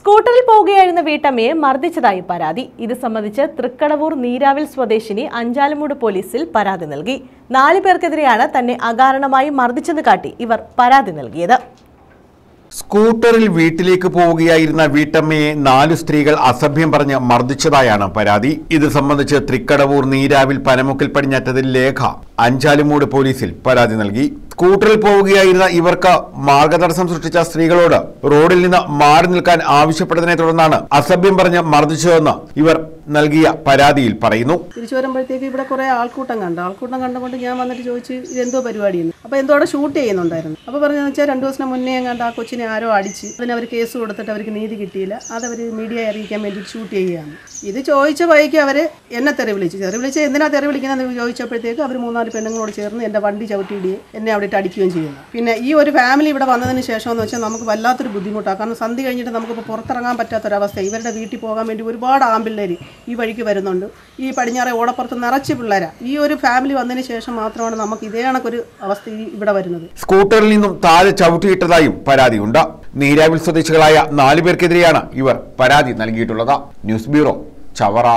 സ്കൂട്ടറിൽ പോവുകയായിരുന്ന വീട്ടമ്മയെ മർദ്ദിച്ചതായി പരാതി. ഇത് സംബന്ധിച്ച് തൃക്കടവൂർ നീരാവിൽ സ്വദേശിനി അഞ്ചാലുമൂട് പോലീസിൽ പരാതി നൽകി. 4 പേർക്കെതിരെയാണ് തന്നെ അകാരണമായി മർദ്ദിച്ചെന്ന് കാട്ടി ഇവർ പരാതി നൽകിയത്. സ്കൂട്ടറിൽ വീട്ടിലേക്ക് പോവുകയായിരുന്ന വീട്ടമ്മയെ 4 സ്ത്രീകൾ അസഭ്യം പറഞ്ഞ് മർദ്ദിച്ചതായാണ് പരാതി. ഇത് സംബന്ധിച്ച് തൃക്കടവൂർ നീരാവിൽ പനമുക്കിൽ പടിഞ്ഞാറ്റതിൽ ലേഖ അഞ്ചാലുമൂട് പോലീസിൽ പരാതി നൽകി. സ്കൂട്ടറിൽ പോവുകയായിരുന്ന ഇവർക്ക് മാർഗതടസ്സം സൃഷ്ടിച്ച സ്ത്രീകളോട് റോഡിൽ നിന്ന് മാറി നിൽക്കാൻ ആവശ്യപ്പെട്ടതിനെ തുടർന്നാണ് അസഭ്യം പറഞ്ഞ് മർദ്ദിച്ചതെന്ന് ഇവർ നൽകിയ പരാതിയിൽ പറയുന്നു. തിരിച്ചു വരുമ്പോഴത്തേക്ക് ഇവിടെ കുറെ ആൾക്കൂട്ടം കണ്ടുകൊണ്ട് ഞാൻ വന്നിട്ട് ചോദിച്ചു ഇതെന്തോ പരിപാടിയെന്ന്. അപ്പോൾ എന്തോ അവിടെ ഷൂട്ട് ചെയ്യുന്നുണ്ടായിരുന്നു. അപ്പോൾ പറഞ്ഞതെന്ന് വെച്ചാൽ 2 ദിവസം മുന്നേ കണ്ട് ആ കൊച്ചിനെ ആരോ അടിച്ച് അതിനവർ കേസ് കൊടുത്തിട്ട് അവർക്ക് നീതി കിട്ടിയില്ല. അതവർ മീഡിയയെ അറിയിക്കാൻ വേണ്ടി ഷൂട്ട് ചെയ്യുകയാണ്. ഇത് ചോദിച്ച വഴിക്ക് അവർ എന്നെ തെറി വിളിച്ച് എന്തിനാ തെറി വിളിക്കുന്നതെന്ന് ചോദിച്ചപ്പോഴത്തേക്ക് അവർ 3-4 പെണ്ണുങ്ങളോട് ചേർന്ന് എൻ്റെ വണ്ടി ചവിട്ടിയിടുകയും എന്നെ അവിടെ ഇട്ട് അടിക്കുകയും ചെയ്യുന്നു. പിന്നെ ഈ ഒരു ഫാമിലി ഇവിടെ വന്നതിന് ശേഷം എന്ന് വെച്ചാൽ നമുക്ക് വല്ലാത്തൊരു ബുദ്ധിമുട്ടാണ്. കാരണം സന്ധ്യ കഴിഞ്ഞിട്ട് നമുക്കിപ്പോൾ പുറത്തിറങ്ങാൻ പറ്റാത്തൊരവസ്ഥ. ഇവരുടെ വീട്ടിൽ പോകാൻ വേണ്ടി ഒരുപാട് ആമ്പിള്ളേർ ഈ വഴിക്ക് വരുന്നുണ്ട്. ഈ പടിഞ്ഞാറെ ഓടപ്പുറത്ത് നിറച്ച് പിള്ളേരാണ്. ഈ ഒരു ഫാമിലി വന്നതിന് ശേഷം മാത്രമാണ് നമുക്ക് ഇതേ കണക്കൊരു അവസ്ഥ ഇവിടെ വരുന്നത്. സ്കൂട്ടറിൽ നിന്നും താഴെ ചവിട്ടിയിട്ടതായും പരാതിയുണ്ട്. നീരാവിൽ സ്വദേശികളായ 4 പേർക്കെതിരെയാണ് ഇവർ പരാതി നൽകിയിട്ടുള്ളത്. News bureau, Chavara.